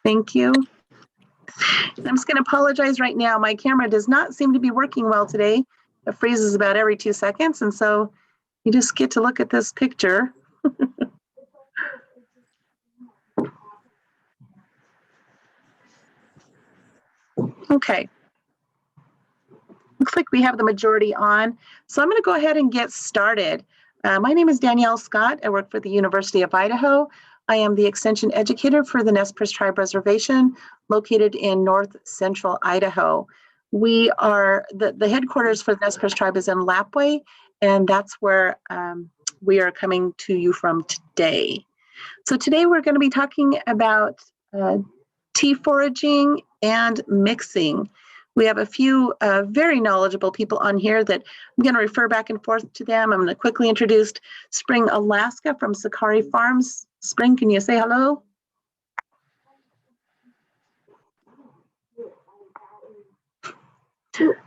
Thank you. I'm just going to apologize right now. My camera does not seem to be working well today. It freezes about every 2 seconds, and so you just get to look at this picture. Okay. Looks like we have the majority on. So I'm going to go ahead and get started. My name is Danielle Scott. I work for the University of Idaho. I am the extension educator for the Nez Perce Tribe Reservation located in north central Idaho. We are, the headquarters for the Nez Perce Tribe is in Lapwai, and that's where we are coming to you from today. So today we're going to be talking about tea foraging and mixing. We have a few very knowledgeable people on here that I'm going to refer back and forth to them. I'm going to quickly introduce Spring Alaska from Sakari Farms. Spring, can you say hello?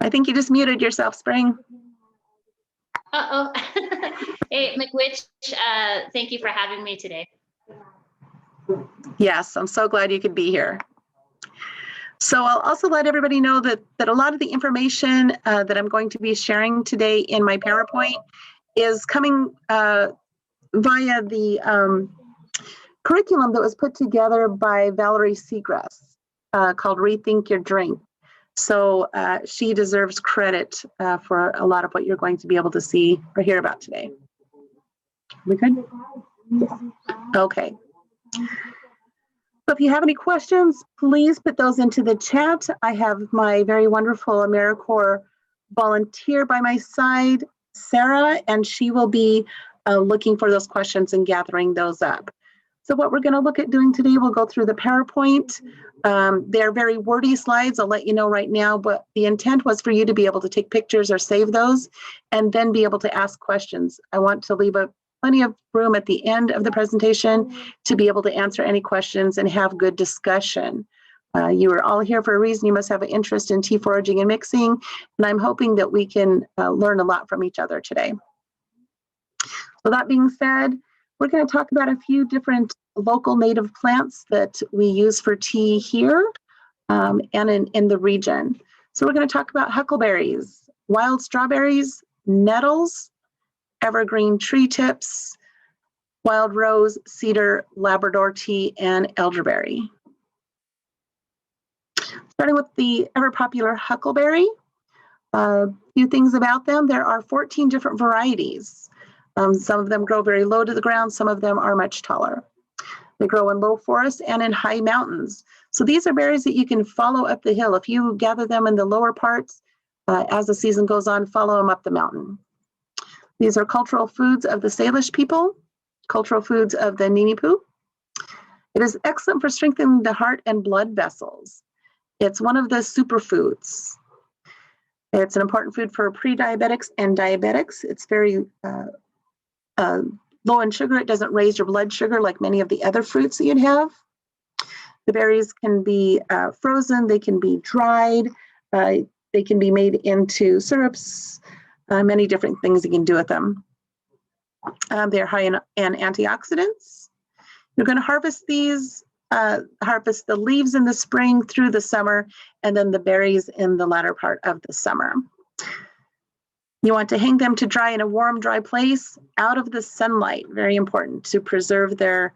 I think you just muted yourself, Spring. Uh-oh. Hey, McWitch, thank you for having me today. Yes, I'm so glad you could be here. So I'll also let everybody know that a lot of the information that I'm going to be sharing today in my PowerPoint is coming via the curriculum that was put together by Valerie Seagrass called Rethink Your Drink. So she deserves credit for a lot of what you're going to be able to see or hear about today. We good? Okay. So if you have any questions, please put those into the chat. I have my very wonderful AmeriCorps volunteer by my side, Sarah, and she will be looking for those questions and gathering those up. So what we're going to look at doing today, we'll go through the PowerPoint. They're very wordy slides, I'll let you know right now, but the intent was for you to be able to take pictures or save those and then be able to ask questions. I want to leave plenty of room at the end of the presentation to be able to answer any questions and have good discussion. You are all here for a reason. You must have an interest in tea foraging and mixing, and I'm hoping that we can learn a lot from each other today. So that being said, we're going to talk about a few different local native plants that we use for tea here and in the region. So we're going to talk about huckleberries, wild strawberries, nettles, evergreen tree tips, wild rose, cedar, Labrador tea, and elderberry. Starting with the ever popular huckleberry, a few things about them. There are 14 different varieties. Some of them grow very low to the ground. Some of them are much taller. They grow in low forests and in high mountains. So these are berries that you can follow up the hill. If you gather them in the lower parts, as the season goes on, follow them up the mountain. These are cultural foods of the Salish people, cultural foods of the Ninipu. It is excellent for strengthening the heart and blood vessels. It's one of the superfoods. It's an important food for pre-diabetics and diabetics. It's very low in sugar. It doesn't raise your blood sugar like many of the other fruits that you'd have. The berries can be frozen. They can be dried. They can be made into syrups. Many different things you can do with them. They're high in antioxidants. You're going to harvest these, harvest the leaves in the spring through the summer, and then the berries in the latter part of the summer. You want to hang them to dry in a warm, dry place out of the sunlight. Very important to preserve their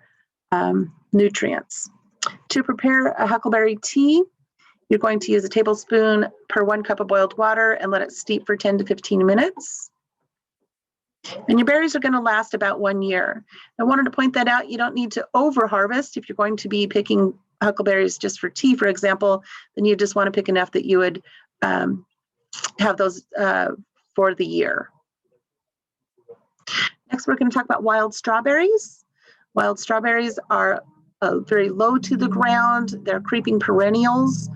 nutrients. To prepare a huckleberry tea, you're going to use a tablespoon per 1 cup of boiled water and let it steep for 10 to 15 minutes. And your berries are going to last about 1 year. I wanted to point that out. You don't need to over harvest. If you're going to be picking huckleberries just for tea, for example, then you just want to pick enough that you would have those for the year. Next, we're going to talk about wild strawberries. Wild strawberries are very low to the ground. They're creeping perennials.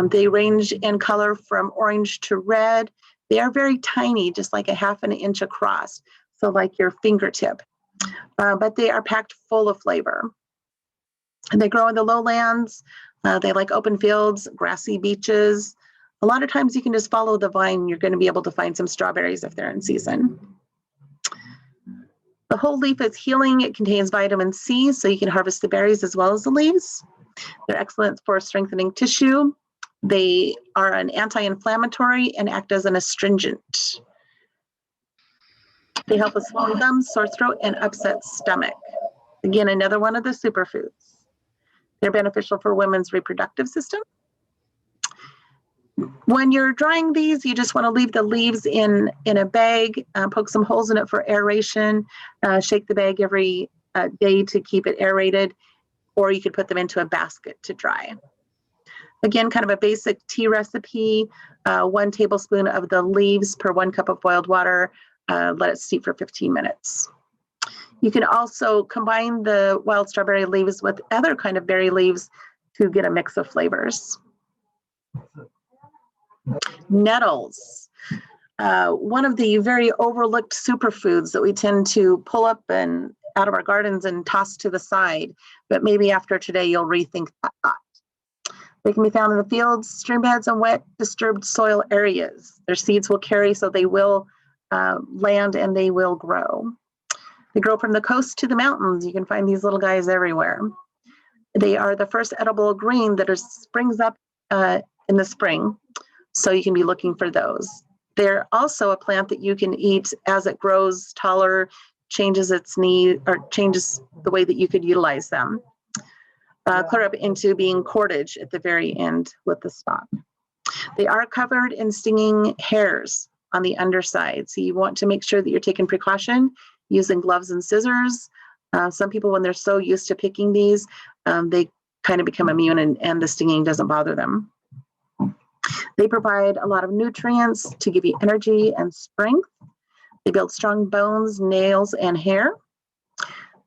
They range in color from orange to red. They are very tiny, just like a ½ an inch across, so like your fingertip. But they are packed full of flavor. And they grow in the lowlands. They like open fields, grassy beaches. A lot of times you can just follow the vine. You're going to be able to find some strawberries if they're in season. The whole leaf is healing. It contains vitamin C, so you can harvest the berries as well as the leaves. They're excellent for strengthening tissue. They are an anti-inflammatory and act as an astringent. They help with swollen gums, sore throat, and upset stomach. Again, another one of the superfoods. They're beneficial for women's reproductive system. When you're drying these, you just want to leave the leaves in a bag, poke some holes in it for aeration, shake the bag every day to keep it aerated, or you could put them into a basket to dry. Again, kind of a basic tea recipe, 1 tablespoon of the leaves per 1 cup of boiled water, let it steep for 15 minutes. You can also combine the wild strawberry leaves with other kind of berry leaves to get a mix of flavors. Nettles, one of the very overlooked superfoods that we tend to pull up and out of our gardens and toss to the side, but maybe after today you'll rethink that thought. They can be found in the fields, stream beds, and wet, disturbed soil areas. Their seeds will carry, so they will land and they will grow. They grow from the coast to the mountains. You can find these little guys everywhere. They are the first edible green that springs up in the spring, so you can be looking for those. They're also a plant that you can eat as it grows taller, changes its need, or changes the way that you could utilize them. Clear up into being cordage at the very end with the stalk. They are covered in stinging hairs on the underside, so you want to make sure that you're taking precaution using gloves and scissors. Some people, when they're so used to picking these, they kind of become immune and the stinging doesn't bother them. They provide a lot of nutrients to give you energy and strength. They build strong bones, nails, and hair.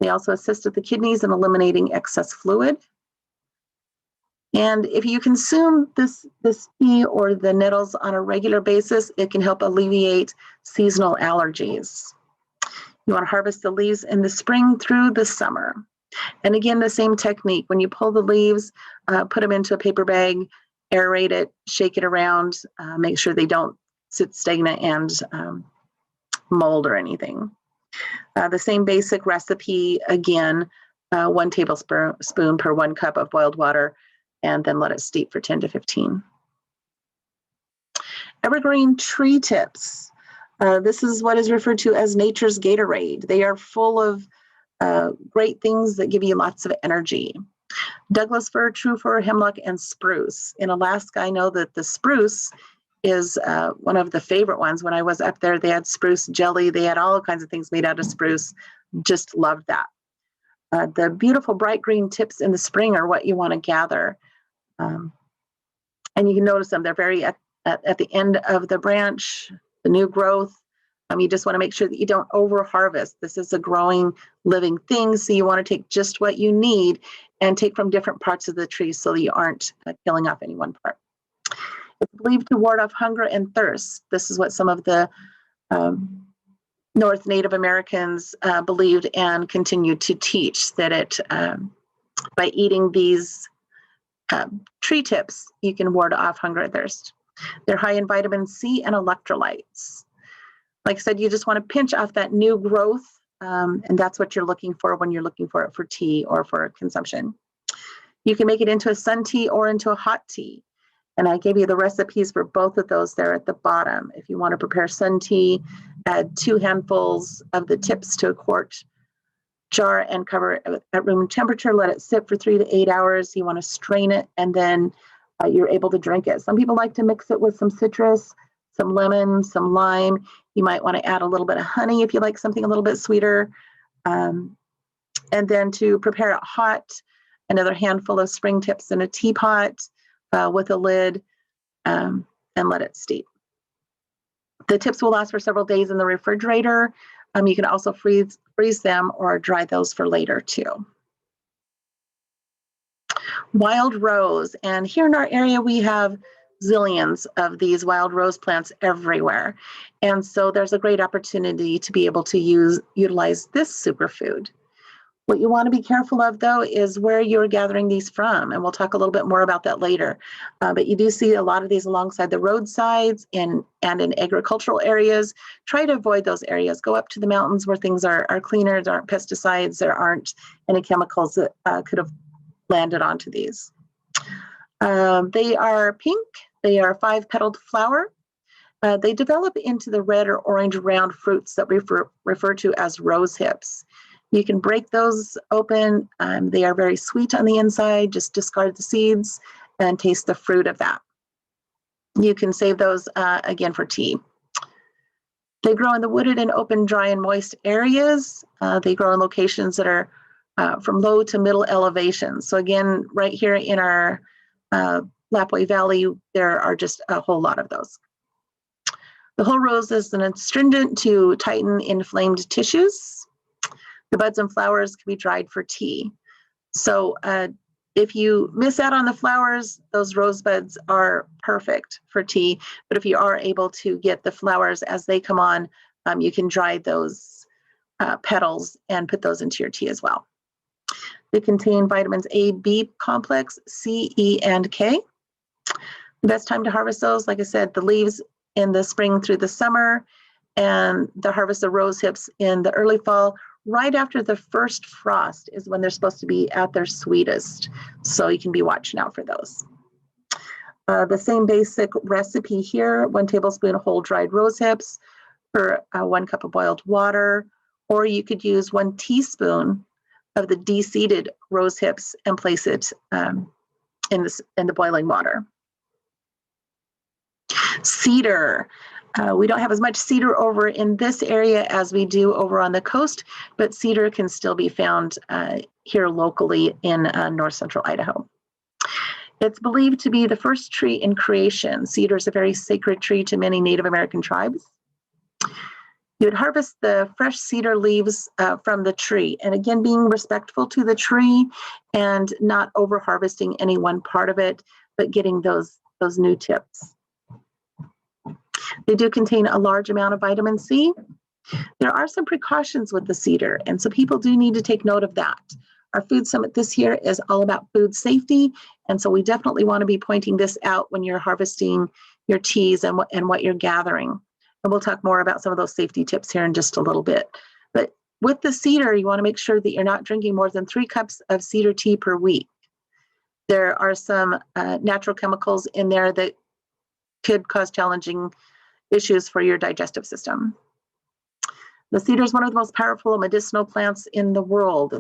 They also assist with the kidneys in eliminating excess fluid. And if you consume this tea or the nettles on a regular basis, it can help alleviate seasonal allergies. You want to harvest the leaves in the spring through the summer. And again, the same technique. When you pull the leaves, put them into a paper bag, aerate it, shake it around, make sure they don't sit stagnant and mold or anything. The same basic recipe, again, 1 tablespoon per 1 cup of boiled water, and then let it steep for 10 to 15. Evergreen tree tips. This is what is referred to as nature's Gatorade. They are full of great things that give you lots of energy. Douglas fir, true fir, hemlock, and spruce. In Alaska, I know that the spruce is one of the favorite ones. When I was up there, they had spruce jelly. They had all kinds of things made out of spruce. Just loved that. The beautiful bright green tips in the spring are what you want to gather. And you can notice them. They're very at the end of the branch, the new growth. You just want to make sure that you don't over harvest. This is a growing, living thing, so you want to take just what you need and take from different parts of the tree so that you aren't killing off any one part. It's believed to ward off hunger and thirst. This is what some of the North Native Americans believed and continue to teach, that it by eating these tree tips, you can ward off hunger and thirst. They're high in vitamin C and electrolytes. Like I said, you just want to pinch off that new growth, and that's what you're looking for when you're looking for it for tea or for consumption. You can make it into a sun tea or into a hot tea. And I gave you the recipes for both of those there at the bottom. If you want to prepare sun tea, add 2 handfuls of the tips to a quart jar and cover it at room temperature. Let it sit for 3 to 8 hours. You want to strain it, and then you're able to drink it. Some people like to mix it with some citrus, some lemon, some lime. You might want to add a little bit of honey if you like something a little bit sweeter. And then to prepare it hot, another handful of spring tips in a teapot with a lid, and let it steep. The tips will last for several days in the refrigerator. You can also freeze them or dry those for later too. Wild rose, and here in our area we have zillions of these wild rose plants everywhere, and so there's a great opportunity to be able to utilize this superfood. What you want to be careful of, though, is where you're gathering these from, and we'll talk a little bit more about that later. But you do see a lot of these alongside the roadsides and in agricultural areas. Try to avoid those areas. Go up to the mountains where things are cleaner, there aren't pesticides, there aren't any chemicals that could have landed onto these. They are pink. They are 5-petaled flower. They develop into the red or orange round fruits that we refer to as rose hips. You can break those open. They are very sweet on the inside. Just discard the seeds and taste the fruit of that. You can save those again for tea. They grow in the wooded and open, dry and moist areas. They grow in locations that are from low to middle elevations. So again, right here in our Lapwai Valley, there are just a whole lot of those. The whole rose is an astringent to tighten inflamed tissues. The buds and flowers can be dried for tea. So if you miss out on the flowers, those rose buds are perfect for tea. But if you are able to get the flowers as they come on, you can dry those petals and put those into your tea as well. They contain vitamins A, B complex, C, E, and K. The best time to harvest those, like I said, the leaves in the spring through the summer, and the harvest of rose hips in the early fall. Right after the first frost is when they're supposed to be at their sweetest. So you can be watching out for those. The same basic recipe here, 1 tablespoon whole dried rose hips for 1 cup of boiled water, or you could use 1 teaspoon of the de-seeded rose hips and place it in the boiling water. Cedar. We don't have as much cedar over in this area as we do over on the coast, but cedar can still be found here locally in north central Idaho. It's believed to be the first tree in creation. Cedar is a very sacred tree to many Native American tribes. You would harvest the fresh cedar leaves from the tree, and again, being respectful to the tree and not over harvesting any one part of it, but getting those new tips. They do contain a large amount of vitamin C. There are some precautions with the cedar, and so people do need to take note of that. Our food summit this year is all about food safety, and so we definitely want to be pointing this out when you're harvesting your teas and what you're gathering. And we'll talk more about some of those safety tips here in just a little bit. But with the cedar, you want to make sure that you're not drinking more than 3 cups of cedar tea per week. There are some natural chemicals in there that could cause challenging issues for your digestive system. The cedar is one of the most powerful medicinal plants in the world.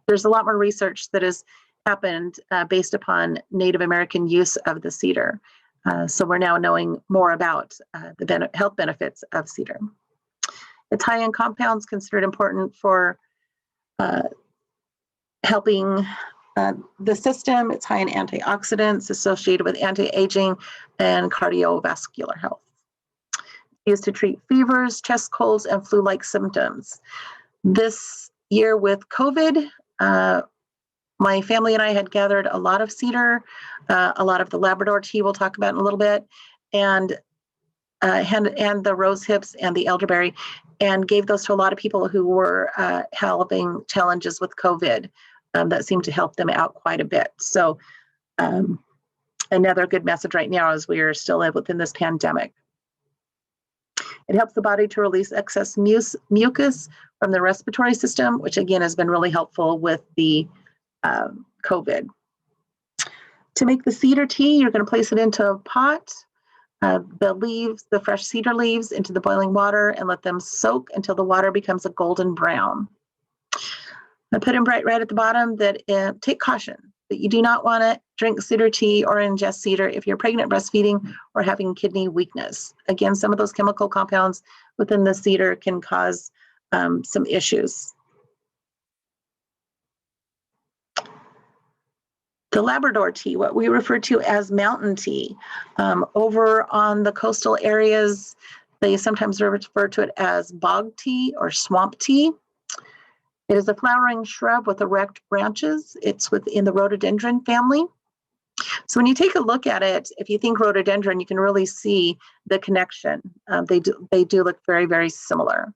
There's a lot more research that has happened based upon Native American use of the cedar. So we're now knowing more about the health benefits of cedar. It's high in compounds considered important for helping the system. It's high in antioxidants associated with anti-aging and cardiovascular health. Used to treat fevers, chest colds, and flu-like symptoms. This year with COVID, my family and I had gathered a lot of cedar, a lot of the Labrador tea we'll talk about in a little bit, and the rose hips and the elderberry, and gave those to a lot of people who were having challenges with COVID. That seemed to help them out quite a bit. So another good message right now as we are still within this pandemic. It helps the body to release excess mucus from the respiratory system, which again has been really helpful with the COVID. To make the cedar tea, you're going to place it into a pot, the fresh cedar leaves into the boiling water and let them soak until the water becomes a golden brown. I put in right at the bottom that take caution, that you do not want to drink cedar tea or ingest cedar if you're pregnant, breastfeeding, or having kidney weakness. Again, some of those chemical compounds within the cedar can cause some issues. The Labrador tea, what we refer to as mountain tea. Over on the coastal areas, they sometimes refer to it as bog tea or swamp tea. It is a flowering shrub with erect branches. It's within the rhododendron family. So when you take a look at it, if you think rhododendron, you can really see the connection. They do look very, very similar.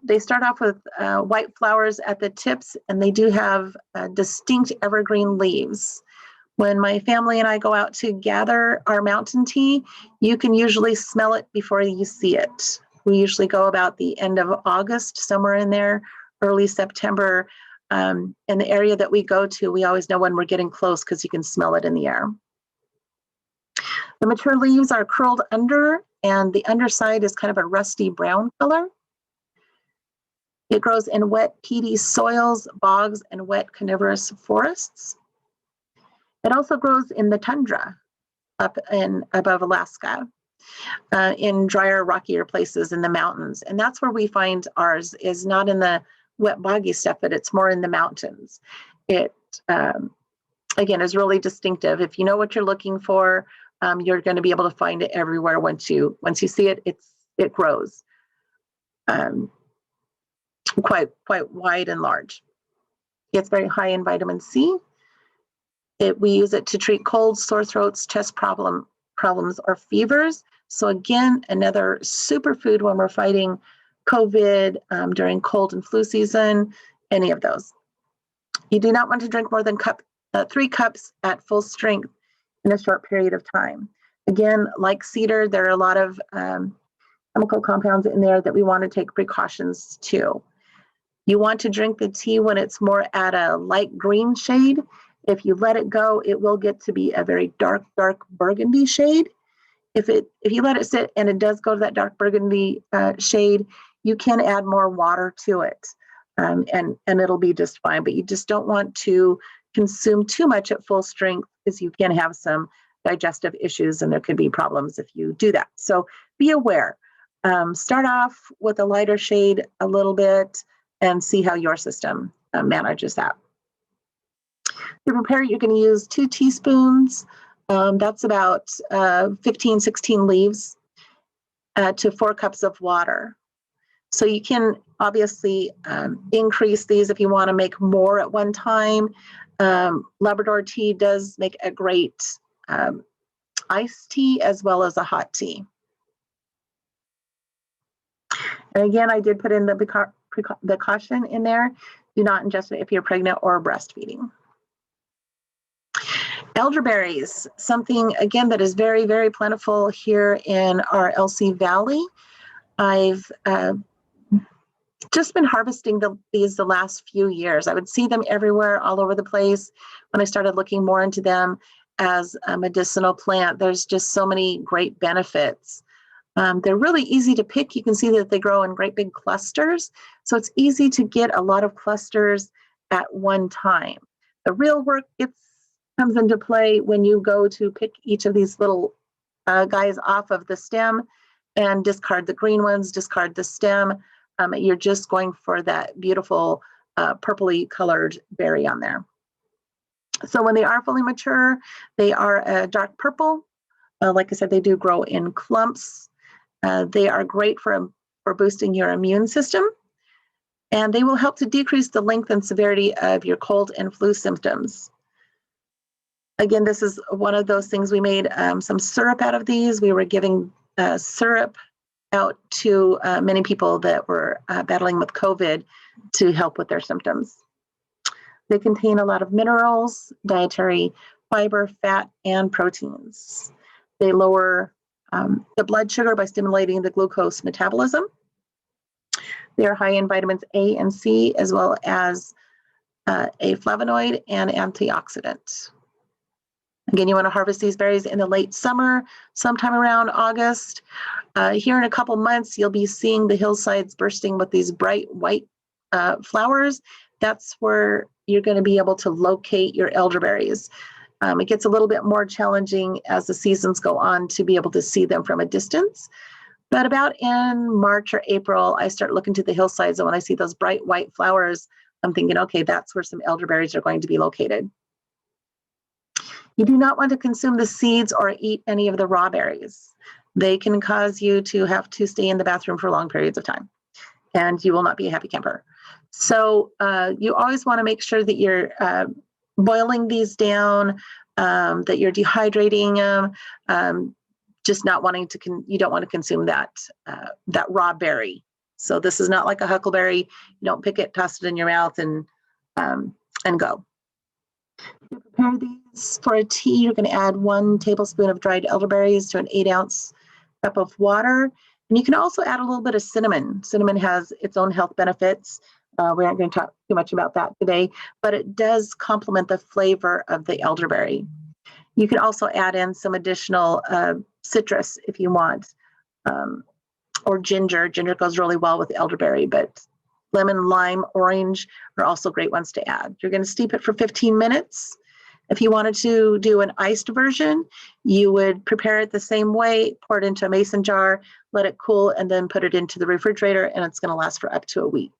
They start off with white flowers at the tips, and they do have distinct evergreen leaves. When my family and I go out to gather our mountain tea, you can usually smell it before you see it. We usually go about the end of August, somewhere in there, early September. In the area that we go to, we always know when we're getting close because you can smell it in the air. The mature leaves are curled under, and the underside is kind of a rusty brown color. It grows in wet, peaty soils, bogs, and wet coniferous forests. It also grows in the tundra up in above Alaska, in drier, rockier places in the mountains. And that's where we find ours, is not in the wet, boggy stuff, but it's more in the mountains. It, again, is really distinctive. If you know what you're looking for, you're going to be able to find it everywhere. Once you see it, it grows quite wide and large. It's very high in vitamin C. We use it to treat colds, sore throats, chest problems, or fevers. So again, another superfood when we're fighting COVID, during cold and flu season, any of those. You do not want to drink more than 3 cups at full strength in a short period of time. Again, like cedar, there are a lot of chemical compounds in there that we want to take precautions to. You want to drink the tea when it's more at a light green shade. If you let it go, it will get to be a very dark burgundy shade. If you let it sit and it does go to that dark burgundy shade, you can add more water to it, and it'll be just fine. But you just don't want to consume too much at full strength, because you can have some digestive issues and there could be problems if you do that. So be aware. Start off with a lighter shade a little bit and see how your system manages that. To prepare, you're going to use 2 teaspoons. That's about 15, 16 leaves to 4 cups of water. So you can obviously increase these if you want to make more at one time. Labrador tea does make a great iced tea as well as a hot tea. And again, I did put in the caution in there. Do not ingest it if you're pregnant or breastfeeding. Elderberries, something again that is very, very plentiful here in our LC Valley. I've just been harvesting these the last few years. I would see them everywhere, all over the place. When I started looking more into them as a medicinal plant, there's just so many great benefits. They're really easy to pick. You can see that they grow in great big clusters. So it's easy to get a lot of clusters at one time. The real work comes into play when you go to pick each of these little guys off of the stem and discard the green ones, discard the stem. You're just going for that beautiful purpley colored berry on there. So when they are fully mature, they are a dark purple. Like I said, they do grow in clumps. They are great for boosting your immune system, and they will help to decrease the length and severity of your cold and flu symptoms. Again, this is one of those things. We made some syrup out of these. We were giving syrup out to many people that were battling with COVID to help with their symptoms. They contain a lot of minerals, dietary fiber, fat, and proteins. They lower the blood sugar by stimulating the glucose metabolism. They are high in vitamins A and C, as well as a flavonoid and antioxidant. Again, you want to harvest these berries in the late summer, sometime around August. Here in a couple months, you'll be seeing the hillsides bursting with these bright white flowers. That's where you're going to be able to locate your elderberries. It gets a little bit more challenging as the seasons go on to be able to see them from a distance. But about in March or April, I start looking to the hillsides, and when I see those bright white flowers, I'm thinking, okay, that's where some elderberries are going to be located. You do not want to consume the seeds or eat any of the raw berries. They can cause you to have to stay in the bathroom for long periods of time, and you will not be a happy camper. So you always want to make sure that you're boiling these down, that you're dehydrating them, just not wanting to, you don't want to consume that raw berry. So this is not like a huckleberry. You don't pick it, toss it in your mouth, and go. To prepare these for a tea, you're going to add 1 tablespoon of dried elderberries to an 8-ounce cup of water. And you can also add a little bit of cinnamon. Cinnamon has its own health benefits. We aren't going to talk too much about that today, but it does complement the flavor of the elderberry. You can also add in some additional citrus if you want, or ginger. Ginger goes really well with elderberry, but lemon, lime, orange are also great ones to add. You're going to steep it for 15 minutes. If you wanted to do an iced version, you would prepare it the same way, pour it into a mason jar, let it cool, and then put it into the refrigerator, and it's going to last for up to a week.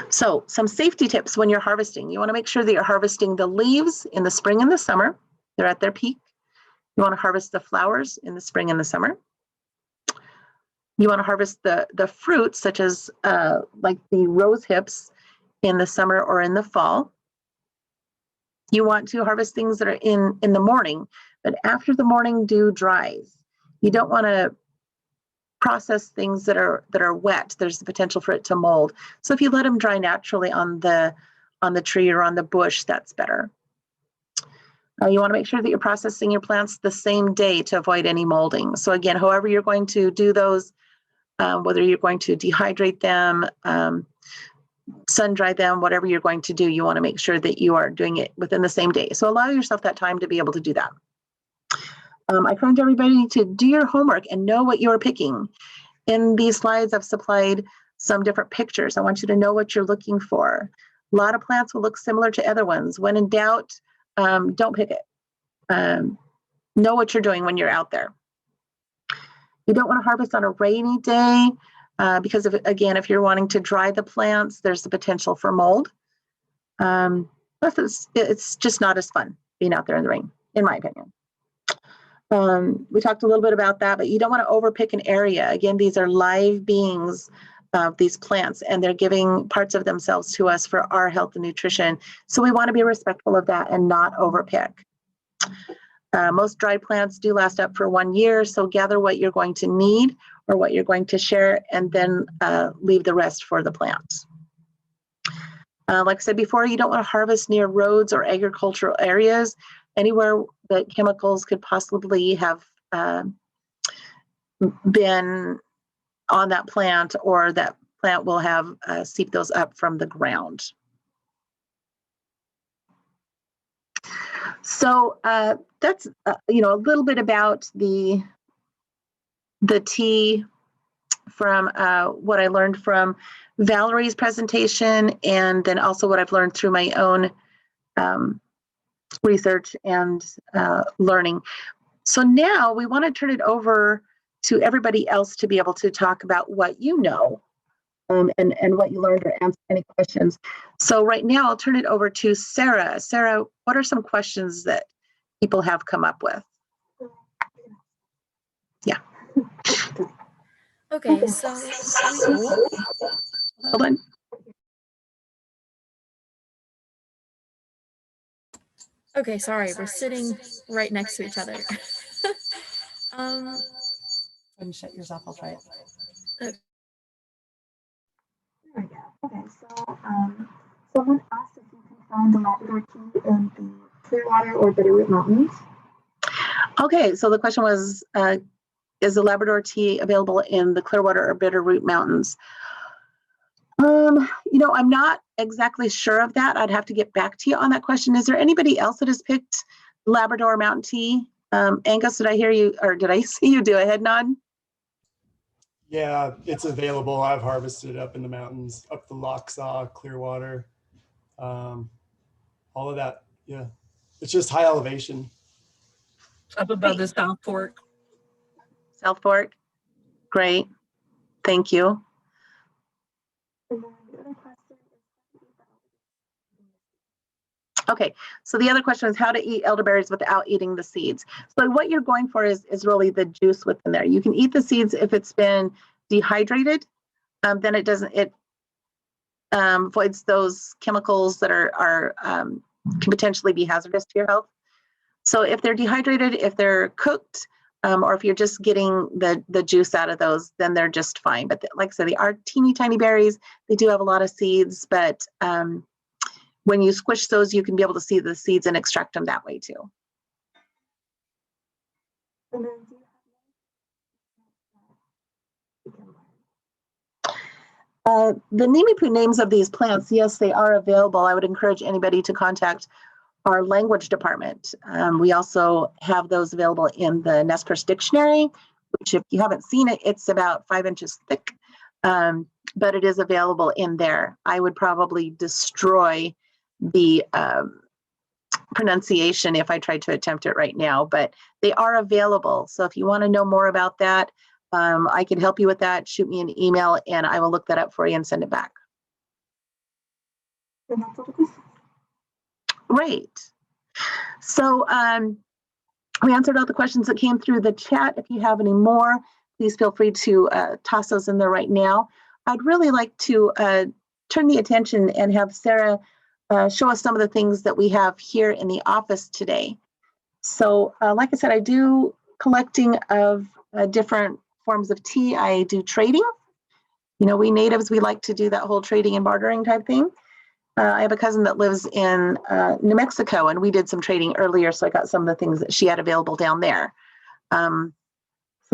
So some safety tips when you're harvesting. You want to make sure that you're harvesting the leaves in the spring and the summer. They're at their peak. You want to harvest the flowers in the spring and the summer. You want to harvest the fruits, such as like the rose hips, in the summer or in the fall. You want to harvest things that are in the morning, but after the morning dew dries. You don't want to process things that are wet. There's the potential for it to mold. So if you let them dry naturally on the tree or on the bush, that's better. You want to make sure that you're processing your plants the same day to avoid any molding. So again, however you're going to do those, whether you're going to dehydrate them, sun dry them, whatever you're going to do, you want to make sure that you are doing it within the same day. So allow yourself that time to be able to do that. I encourage everybody to do your homework and know what you're picking. In these slides, I've supplied some different pictures. I want you to know what you're looking for. A lot of plants will look similar to other ones. When in doubt, don't pick it. Know what you're doing when you're out there. You don't want to harvest on a rainy day because, if you're wanting to dry the plants, there's the potential for mold. Plus, it's just not as fun being out there in the rain, in my opinion. We talked a little bit about that, but you don't want to overpick an area. Again, these are live beings of these plants, and they're giving parts of themselves to us for our health and nutrition. So we want to be respectful of that and not overpick. Most dried plants do last up for 1 year, so gather what you're going to need or what you're going to share, and then leave the rest for the plants. Like I said before, you don't want to harvest near roads or agricultural areas, anywhere that chemicals could possibly have been on that plant, or that plant will have seep those up from the ground. So that's a little bit about the tea from what I learned from Valerie's presentation, and then also what I've learned through my own research and learning. So now we want to turn it over to everybody else to be able to talk about what you know and what you learned, or answer any questions. So right now I'll turn it over to Sarah. Sarah, what are some questions that people have come up with? Yeah. Okay, so Hold on. okay, sorry, we're sitting right next to each other. And shut yours off, I'll try it. Okay. There we go. Okay, so someone asked if you can find the Labrador tea in the Clearwater or Bitterroot Mountains. Okay, so the question was, is the Labrador tea available in the Clearwater or Bitterroot Mountains? I'm not exactly sure of that. I'd have to get back to you on that question. Is there anybody else that has picked Labrador mountain tea? Angus, did I hear you, or did I see you do a head nod? Yeah, it's available. I've harvested up in the mountains, up the Lochsaw, Clearwater, all of that. Yeah, it's just high elevation. Up above the South Fork. South Fork? Great. Thank you. And then the other question is, Okay, so the other question is how to eat elderberries without eating the seeds. So what you're going for is really the juice within there. You can eat the seeds if it's been dehydrated, then it avoids those chemicals that can potentially be hazardous to your health. So if they're dehydrated, if they're cooked, or if you're just getting the juice out of those, then they're just fine. But like I said, they are teeny tiny berries. They do have a lot of seeds, but when you squish those, you can be able to see the seeds and extract them that way too. and then do you have any that you can learn? The Nimipu names of these plants, yes, they are available. I would encourage anybody to contact our language department. We also have those available in the Nez Perce dictionary, which if you haven't seen it, it's about 5 inches thick, but it is available in there. I would probably destroy the pronunciation if I tried to attempt it right now, but they are available. So if you want to know more about that, I can help you with that. Shoot me an email and I will look that up for you and send it back. And that's all the questions. Great. So we answered all the questions that came through the chat. If you have any more, please feel free to toss those in there right now. I'd really like to turn the attention and have Sarah show us some of the things that we have here in the office today. So like I said, I do collecting of different forms of tea. I do trading. You know, we natives, we like to do that whole trading and bartering type thing. I have a cousin that lives in New Mexico, and we did some trading earlier, so I got some of the things that she had available down there. So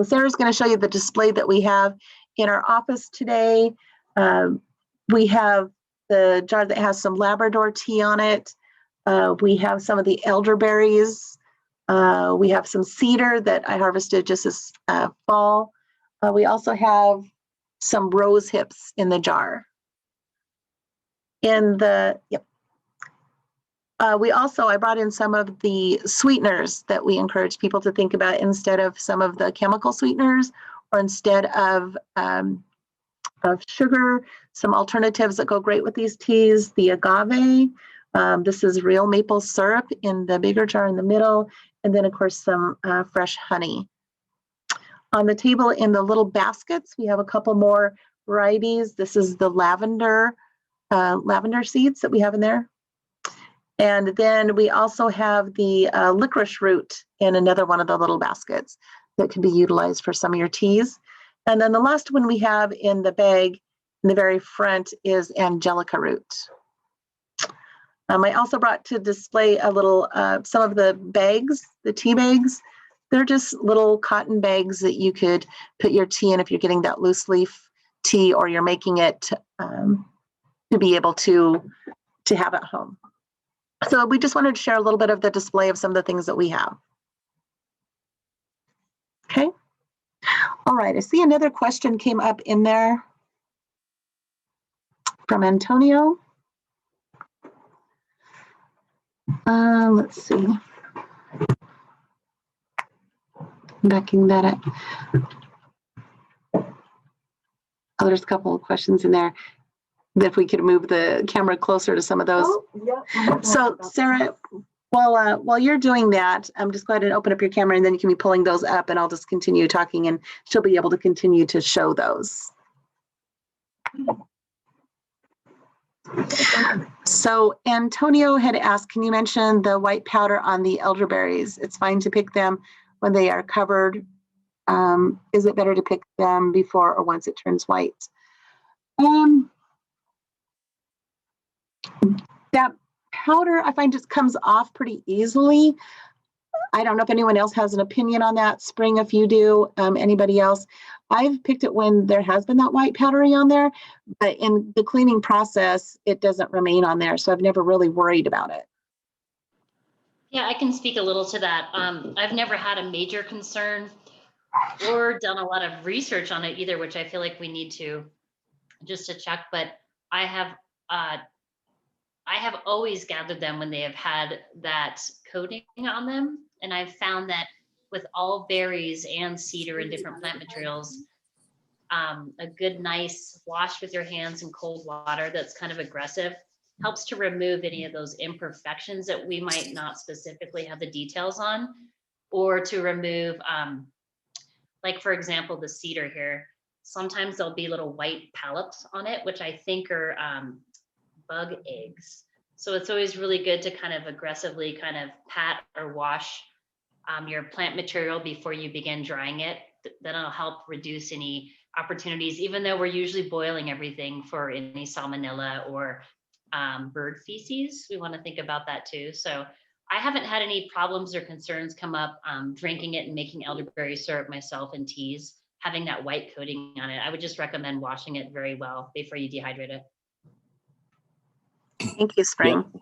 Sarah's going to show you the display that we have in our office today. We have the jar that has some Labrador tea on it. We have some of the elderberries. We have some cedar that I harvested just this fall. We also have some rose hips in the jar. I brought in some of the sweeteners that we encourage people to think about instead of some of the chemical sweeteners, or instead of sugar, some alternatives that go great with these teas, the agave. This is real maple syrup in the bigger jar in the middle, and then of course some fresh honey. On the table in the little baskets, we have a couple more varieties. This is the lavender seeds that we have in there. And then we also have the licorice root in another one of the little baskets that can be utilized for some of your teas. And then the last one we have in the bag in the very front is angelica root. I also brought to display a little, some of the bags, the tea bags. They're just little cotton bags that you could put your tea in if you're getting that loose leaf tea, or you're making it to be able to have at home. So we just wanted to share a little bit of the display of some of the things that we have. Okay. All right, I see another question came up in there from Antonio. Let's see. Backing that up. Oh, there's a couple of questions in there. If we could move the camera closer to some of those. Oh, yeah. So Sarah, while you're doing that, just go ahead and open up your camera, and then you can be pulling those up, and I'll just continue talking, and she'll be able to continue to show those. So Antonio had asked, can you mention the white powder on the elderberries? It's fine to pick them when they are covered. Is it better to pick them before or once it turns white? That powder, I find, just comes off pretty easily. I don't know if anyone else has an opinion on that. Spring, if you do, anybody else. I've picked it when there has been that white powdery on there, but in the cleaning process, it doesn't remain on there. So I've never really worried about it. Yeah, I can speak a little to that. I've never had a major concern or done a lot of research on it either, which I feel like we need to just to check. But I have always gathered them when they have had that coating on them. And I've found that with all berries and cedar and different plant materials, a good nice wash with your hands in cold water that's kind of aggressive helps to remove any of those imperfections that we might not specifically have the details on, or to remove, like for example, the cedar here. Sometimes there'll be little white pellets on it, which I think are bug eggs. So it's always really good to kind of aggressively kind of pat or wash your plant material before you begin drying it. That'll help reduce any opportunities, even though we're usually boiling everything for any salmonella or bird feces. We want to think about that too. So I haven't had any problems or concerns come up drinking it and making elderberry syrup myself in teas. having that white coating on it. I would just recommend washing it very well before you dehydrate it. Thank you, Spring. Yeah.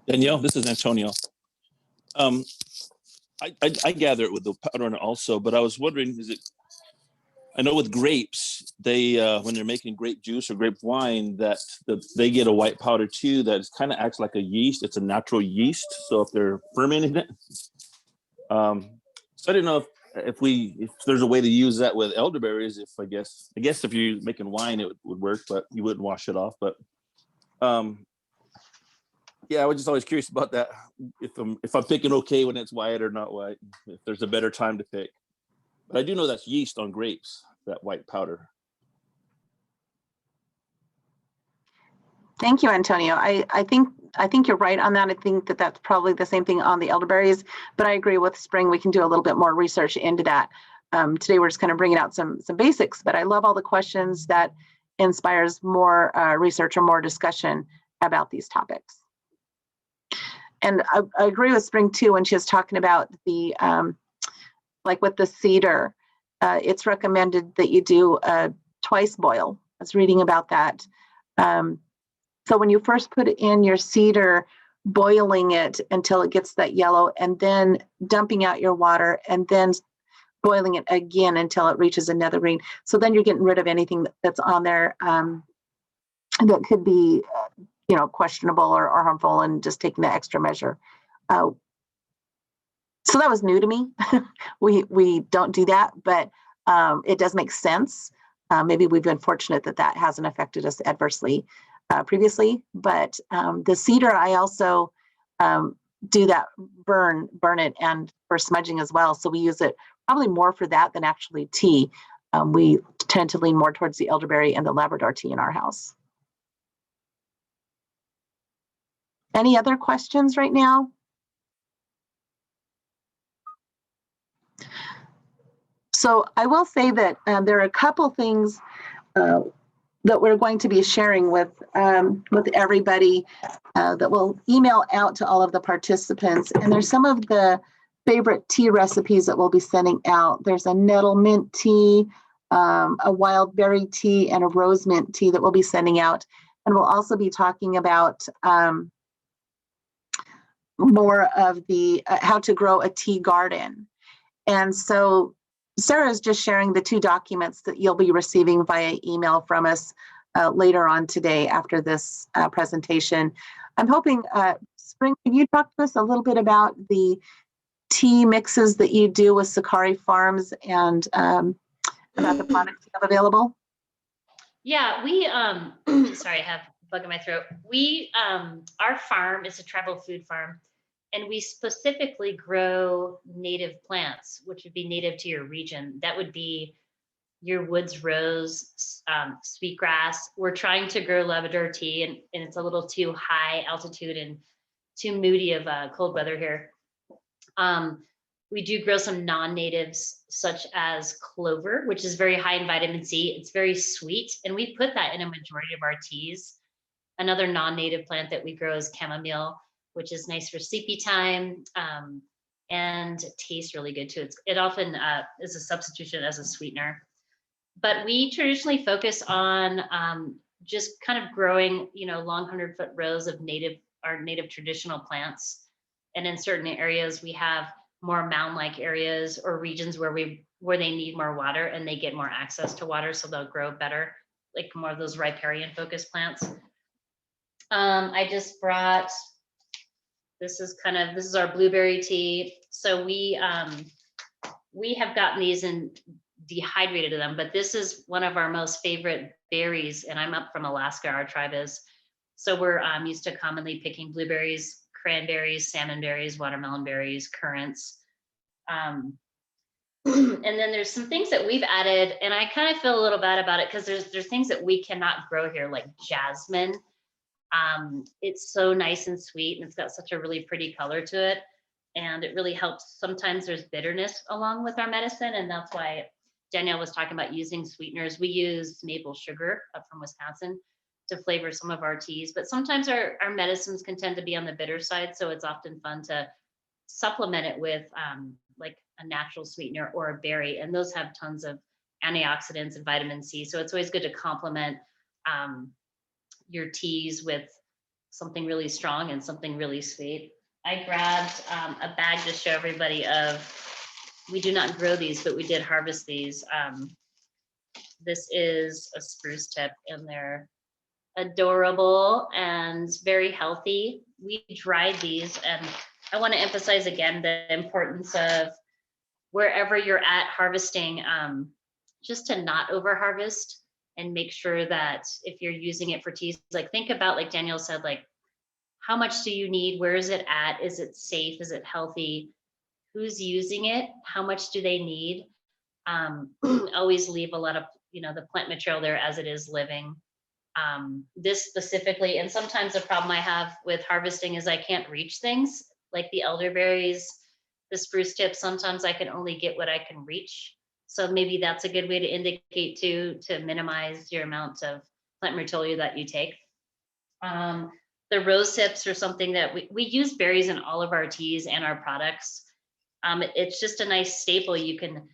Danielle, this is Antonio. I gather it with the powder on it also, but I was wondering, I know with grapes, they when they're making grape juice or grape wine, that they get a white powder too that kind of acts like a yeast. It's a natural yeast. So if they're fermenting it, so I didn't know if there's a way to use that with elderberries. I guess if you're making wine, it would work, but you wouldn't wash it off. But yeah, I was just always curious about that. If I'm picking okay when it's white or not white, if there's a better time to pick. But I do know that's yeast on grapes, that white powder. Thank you, Antonio. I think you're right on that. I think that that's probably the same thing on the elderberries, but I agree with Spring. We can do a little bit more research into that. Today we're just kind of bringing out some basics, but I love all the questions that inspires more research or more discussion about these topics. And I agree with Spring too when she was talking about the like with the cedar, it's recommended that you do a twice boil. I was reading about that. So when you first put in your cedar, boiling it until it gets that yellow, and then dumping out your water, and then boiling it again until it reaches another green. So then you're getting rid of anything that's on there that could be, questionable or harmful, and just taking the extra measure. So that was new to me. we don't do that, but it does make sense. Maybe we've been fortunate that hasn't affected us adversely previously, but the cedar, I also do that, burn it, and for smudging as well. So we use it probably more for that than actually tea. We tend to lean more towards the elderberry and the Labrador tea in our house. Any other questions right now? So I will say that there are a couple things that we're going to be sharing with everybody that we'll email out to all of the participants. And there's some of the favorite tea recipes that we'll be sending out. There's a nettle mint tea, a wild berry tea, and a rose mint tea that we'll be sending out. And we'll also be talking about more of the how to grow a tea garden. And so Sarah is just sharing the 2 documents that you'll be receiving via email from us later on today after this presentation. I'm hoping, Spring, can you talk to us a little bit about the tea mixes that you do with Sakari Farms and about the products you have available? Yeah, we, sorry, I have a bug in my throat. We, our farm is a tribal food farm, and we specifically grow native plants, which would be native to your region. That would be your woods rose, sweetgrass. We're trying to grow Labrador tea, and it's a little too high altitude and too moody of cold weather here. We do grow some non-natives, such as clover, which is very high in vitamin C. It's very sweet, and we put that in a majority of our teas. Another non-native plant that we grow is chamomile, which is nice for sleepy time and tastes really good too. It often is a substitution as a sweetener. But we traditionally focus on just kind of growing, long 100-foot rows of our native traditional plants. And in certain areas, we have more mound-like areas or regions where they need more water and they get more access to water, so they'll grow better, like more of those riparian focused plants. I just brought, this is our blueberry tea. So we have gotten these and dehydrated them, but this is one of our most favorite berries, and I'm up from Alaska, our tribe is. So we're used to commonly picking blueberries, cranberries, salmon berries, watermelon berries, currants. And then there's some things that we've added, and I kind of feel a little bad about it because there's things that we cannot grow here, like jasmine. It's so nice and sweet, and it's got such a really pretty color to it, and it really helps. Sometimes there's bitterness along with our medicine, and that's why Danielle was talking about using sweeteners. We use maple sugar up from Wisconsin to flavor some of our teas, but sometimes our medicines can tend to be on the bitter side, so it's often fun to supplement it with like a natural sweetener or a berry, and those have tons of antioxidants and vitamin C. So it's always good to complement your teas with something really strong and something really sweet. I grabbed a bag to show everybody of, we do not grow these, but we did harvest these. This is a spruce tip, and they're adorable and very healthy. We dried these, and I want to emphasize again the importance of wherever you're at harvesting, just to not over harvest, and make sure that if you're using it for teas, like think about, like Danielle said, like how much do you need? Where is it at? Is it safe? Is it healthy? Who's using it? How much do they need? Always leave a lot of, the plant material there as it is living. This specifically, and sometimes the problem I have with harvesting is I can't reach things like the elderberries, the spruce tips. Sometimes I can only get what I can reach. So maybe that's a good way to indicate to minimize your amount of plant material that you take. The rose hips are something that we use berries in all of our teas and our products. It's just a nice staple. You can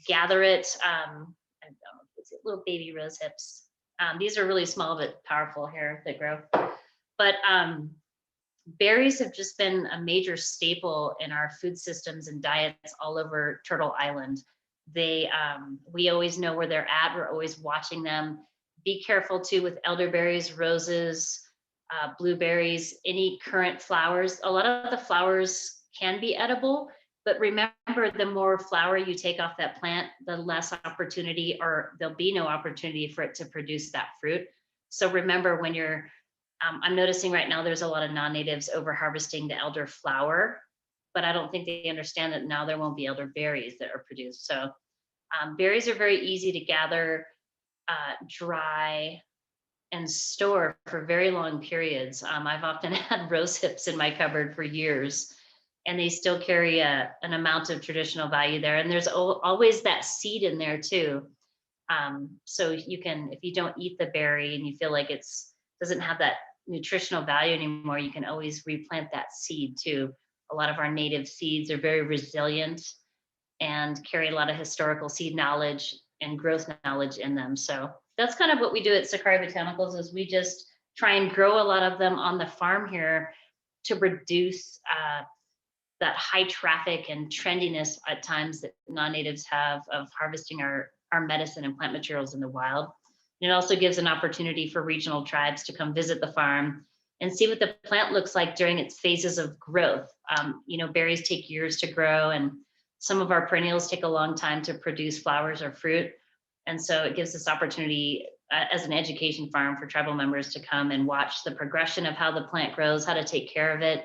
gather it. It's little baby rose hips. These are really small but powerful here that grow. But berries have just been a major staple in our food systems and diets all over Turtle Island. We always know where they're at. We're always watching them. Be careful too with elderberries, roses, blueberries, any current flowers. A lot of the flowers can be edible, but remember, the more flower you take off that plant, the less opportunity, or there'll be no opportunity for it to produce that fruit. So remember, when you're, I'm noticing right now there's a lot of non-natives over harvesting the elder flower, but I don't think they understand that now there won't be elderberries that are produced. So berries are very easy to gather, dry, and store for very long periods. I've often had rose hips in my cupboard for years, and they still carry an amount of traditional value there. And there's always that seed in there too. So you can, if you don't eat the berry and you feel like doesn't have that nutritional value anymore, you can always replant that seed too. A lot of our native seeds are very resilient and carry a lot of historical seed knowledge and growth knowledge in them. So that's kind of what we do at Sakari Botanicals, is we just try and grow a lot of them on the farm here to reduce that high traffic and trendiness at times that non-natives have of harvesting our medicine and plant materials in the wild. And it also gives an opportunity for regional tribes to come visit the farm and see what the plant looks like during its phases of growth. Berries take years to grow, and some of our perennials take a long time to produce flowers or fruit. And so it gives this opportunity as an education farm for tribal members to come and watch the progression of how the plant grows, how to take care of it,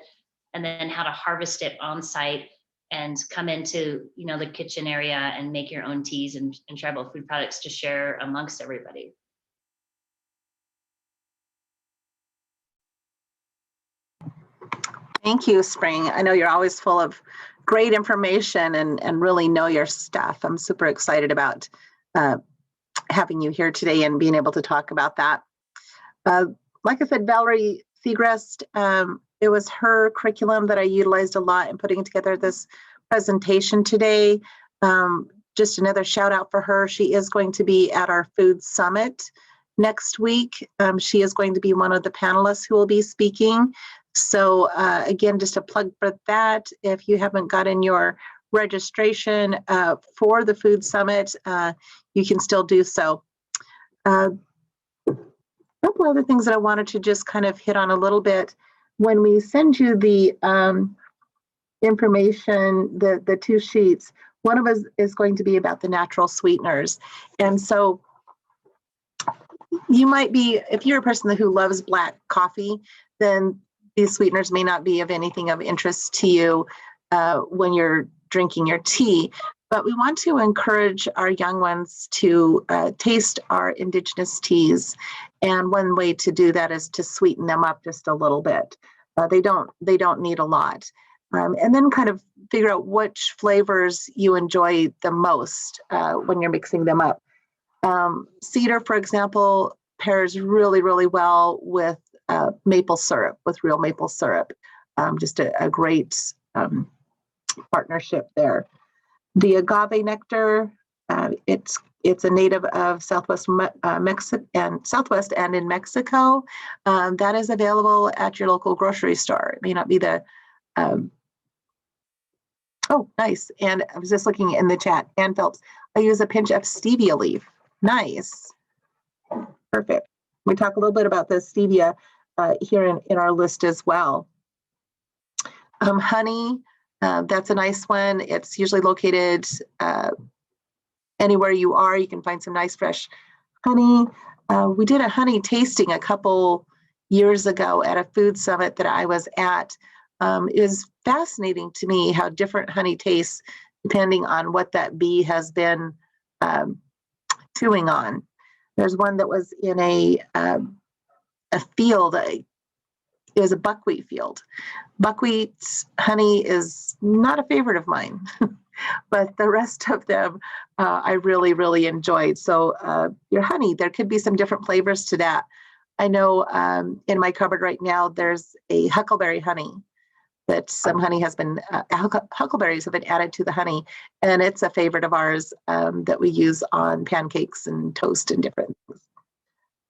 and then how to harvest it on site and come into the kitchen area and make your own teas and tribal food products to share amongst everybody. Thank you, Spring. I know you're always full of great information and really know your stuff. I'm super excited about having you here today and being able to talk about that. Like I said, Valerie Segrest, it was her curriculum that I utilized a lot in putting together this presentation today. Just another shout out for her. She is going to be at our food summit next week. She is going to be one of the panelists who will be speaking. So again, just a plug for that. If you haven't gotten your registration for the food summit, you can still do so. A couple other things that I wanted to just kind of hit on a little bit. When we send you the information, the two sheets, one of us is going to be about the natural sweeteners. And so you might be, if you're a person who loves black coffee, then these sweeteners may not be of anything of interest to you when you're drinking your tea. But we want to encourage our young ones to taste our indigenous teas. And one way to do that is to sweeten them up just a little bit. They don't need a lot. And then kind of figure out which flavors you enjoy the most when you're mixing them up. Cedar, for example, pairs really, really well with maple syrup, with real maple syrup. Just a great partnership there. The agave nectar, it's It's a native of Southwest Southwest and in Mexico. That is available at your local grocery store. It may not be the oh, nice. And I was just looking in the chat. Ann Phelps, I use a pinch of stevia leaf. Nice. Perfect. We talk a little bit about the stevia here in our list as well. Honey, that's a nice one. It's usually located anywhere you are. You can find some nice fresh honey. We did a honey tasting a couple years ago at a food summit that I was at. It was fascinating to me how different honey tastes depending on what that bee has been chewing on. There's one that was in a field. It was a buckwheat field. Buckwheat honey is not a favorite of mine, but the rest of them I really, really enjoyed. So your honey, there could be some different flavors to that. I know in my cupboard right now, there's a huckleberry honey that some honey has been, huckleberries have been added to the honey, and it's a favorite of ours that we use on pancakes and toast and different things.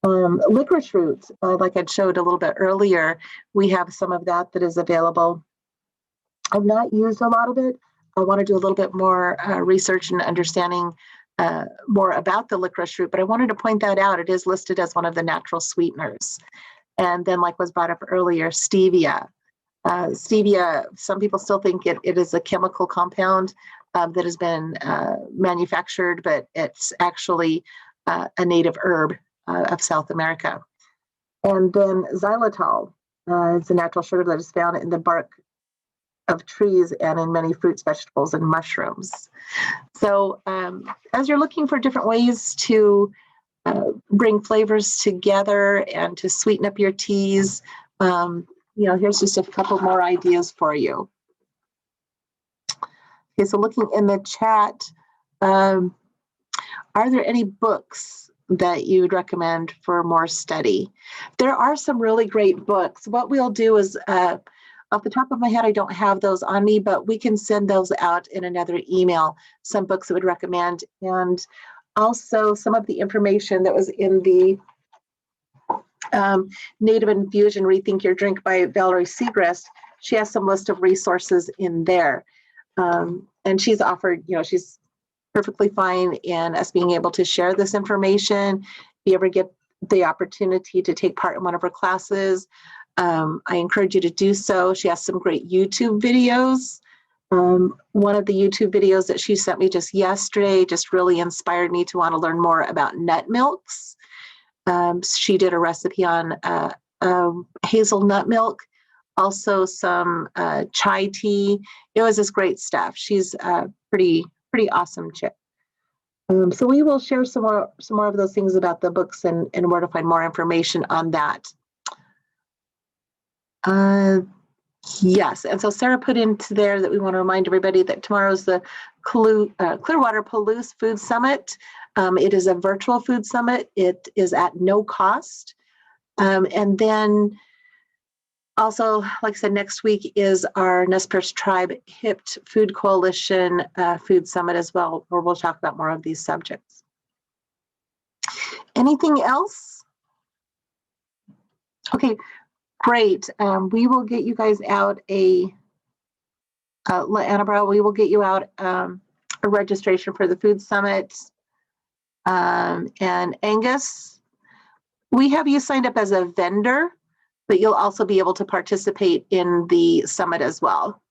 Licorice root, like I showed a little bit earlier, we have some of that is available. I've not used a lot of it. I want to do a little bit more research and understanding more about the licorice root, but I wanted to point that out. It is listed as one of the natural sweeteners. And then, like was brought up earlier, stevia. Stevia, some people still think it is a chemical compound that has been manufactured, but it's actually a native herb of South America. And then xylitol is a natural sugar that is found in the bark of trees and in many fruits, vegetables, and mushrooms. So as you're looking for different ways to bring flavors together and to sweeten up your teas, here's just a couple more ideas for you. Okay, so looking in the chat, are there any books that you would recommend for more study? There are some really great books. What we'll do is, off the top of my head, I don't have those on me, but we can send those out in another email, some books that would recommend. And also some of the information that was in the Native Infusion Rethink Your Drink by Valerie Segrist. She has some list of resources in there. And she's offered, she's perfectly fine in us being able to share this information. If you ever get the opportunity to take part in one of her classes, I encourage you to do so. She has some great YouTube videos. One of the YouTube videos that she sent me just yesterday just really inspired me to want to learn more about nut milks. She did a recipe on hazelnut milk, also some chai tea. It was just great stuff. She's a pretty awesome chick. So we will share some more of those things about the books and where to find more information on that. Yes, and so Sarah put into there that we want to remind everybody that tomorrow's the Clearwater Palouse Food Summit. It is a virtual food summit. It is at no cost. And then also, like I said, next week is our Nez Perce Tribe HIPT Food Coalition Food Summit as well, where we'll talk about more of these subjects. Anything else? Okay, great. We will get you guys out Annabelle, we will get you out a registration for the food summit. And Angus, we have you signed up as a vendor, but you'll also be able to participate in the summit as well.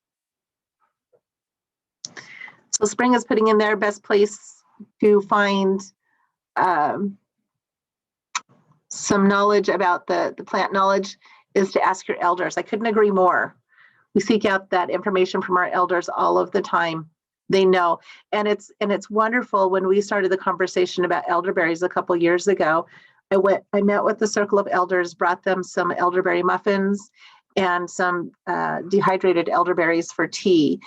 So Spring is putting in their best place to find some knowledge about the plant knowledge is to ask your elders. I couldn't agree more. We seek out that information from our elders all of the time. They know, and it's wonderful. When we started the conversation about elderberries a couple years ago, I met with the circle of elders, brought them some elderberry muffins and some dehydrated elderberries for tea.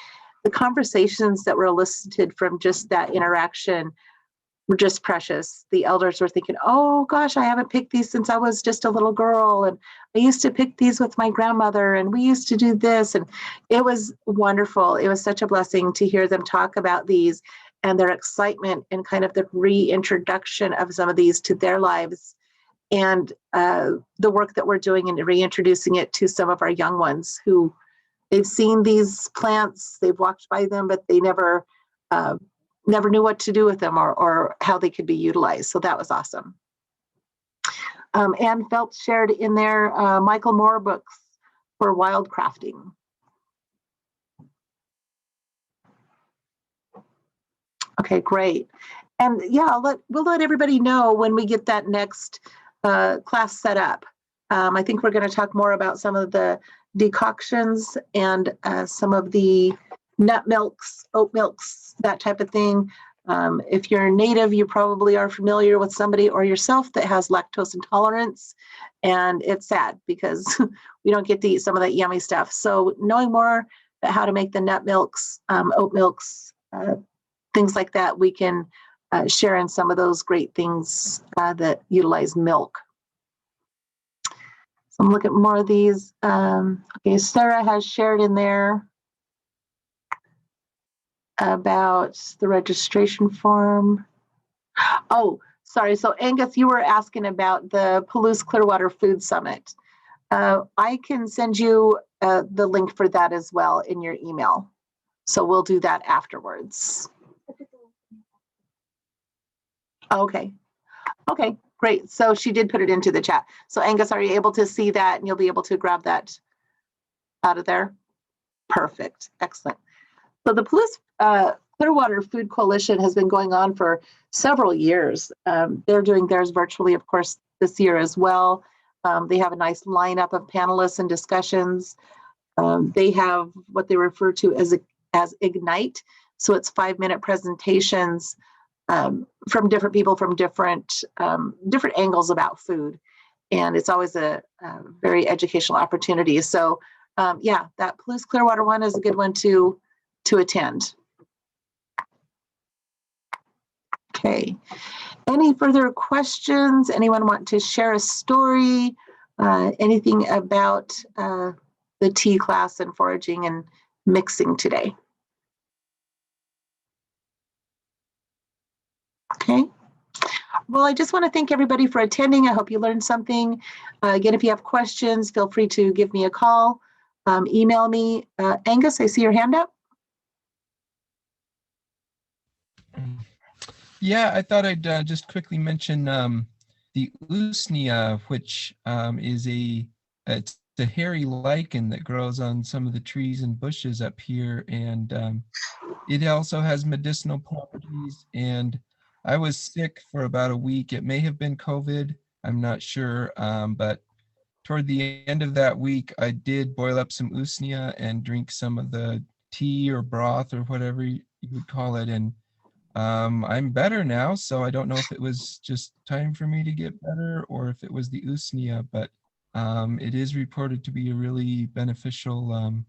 The conversations that were elicited from just that interaction were just precious. The elders were thinking, oh gosh, I haven't picked these since I was just a little girl. And I used to pick these with my grandmother and we used to do this. And it was wonderful. It was such a blessing to hear them talk about these and their excitement and kind of the reintroduction of some of these to their lives, and the work that we're doing in reintroducing it to some of our young ones who they've seen these plants, they've walked by them, but they never knew what to do with them or how they could be utilized. So that was awesome. Ann Phelps shared in there Michael Moore books for wildcrafting. Okay, great. And yeah, we'll let everybody know when we get that next class set up. I think we're going to talk more about some of the decoctions and some of the nut milks, oat milks, that type of thing. If you're native, you probably are familiar with somebody or yourself that has lactose intolerance. And it's sad because we don't get to eat some of that yummy stuff. So knowing more about how to make the nut milks, oat milks, things like that, we can share in some of those great things that utilize milk. So I'm looking at more of these. Okay, Sarah has shared in there about the registration form. Oh, sorry. So Angus, you were asking about the Palouse Clearwater Food Summit. I can send you the link for that as well in your email. So we'll do that afterwards. Okay. Okay, great. So she did put it into the chat. So Angus, are you able to see that and you'll be able to grab that out of there? Perfect. Excellent. So the Palouse Clearwater Food Coalition has been going on for several years. They're doing theirs virtually, of course, this year as well. They have a nice lineup of panelists and discussions. They have what they refer to as Ignite. So it's 5-minute presentations from different people from different angles about food. And it's always a very educational opportunity. So yeah, that Palouse Clearwater one is a good one to attend. Okay. Any further questions? Anyone want to share a story? Anything about the tea class and foraging and mixing today? Okay. Well, I just want to thank everybody for attending. I hope you learned something. Again, if you have questions, feel free to give me a call, email me. Angus, I see your hand up. Yeah, I thought I'd just quickly mention the usnea, which is it's a hairy lichen that grows on some of the trees and bushes up here, and it also has medicinal properties. And I was sick for about a week. It may have been COVID, I'm not sure, but toward the end of that week, I did boil up some usnea and drink some of the tea or broth or whatever you would call it, and I'm better now, so I don't know if it was just time for me to get better or if it was the usnea, but it is reported to be a really beneficial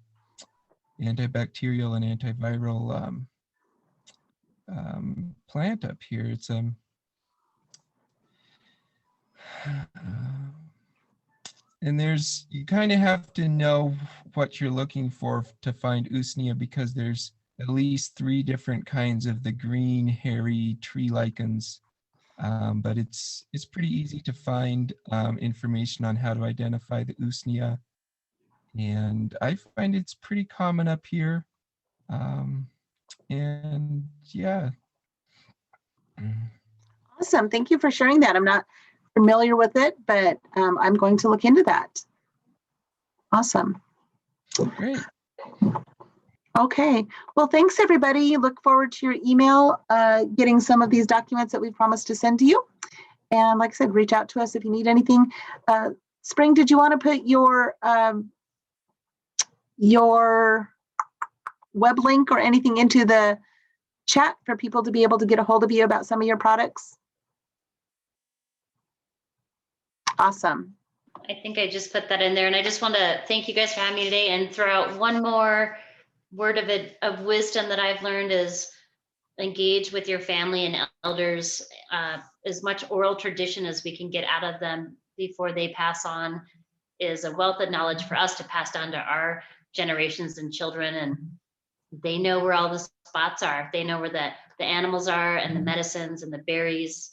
antibacterial and antiviral plant up here. It's and you kind of have to know what you're looking for to find usnea, because there's at least 3 different kinds of the green hairy tree lichens, but it's pretty easy to find information on how to identify the usnea, and I find it's pretty common up here, and yeah. Awesome. Thank you for sharing that. I'm not familiar with it, but I'm going to look into that. Awesome. Great. Okay. Well, thanks, everybody. Look forward to your email, getting some of these documents that we promised to send to you. And like I said, reach out to us if you need anything. Spring, did you want to put your web link or anything into the chat for people to be able to get a hold of you about some of your products? Awesome. I think I just put that in there, and I just want to thank you guys for having me today and throw out one more word of wisdom that I've learned is engage with your family and elders. As much oral tradition as we can get out of them before they pass on is a wealth of knowledge for us to pass down to our generations and children. And they know where all the spots are. They know where the animals are and the medicines and the berries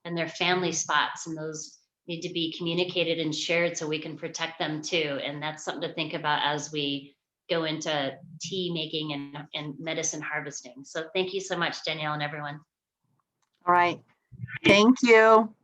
and their family spots, and those need to be communicated and shared so we can protect them too. And that's something to think about as we go into tea making and medicine harvesting. So thank you so much, Danielle and everyone. All right. Thank you.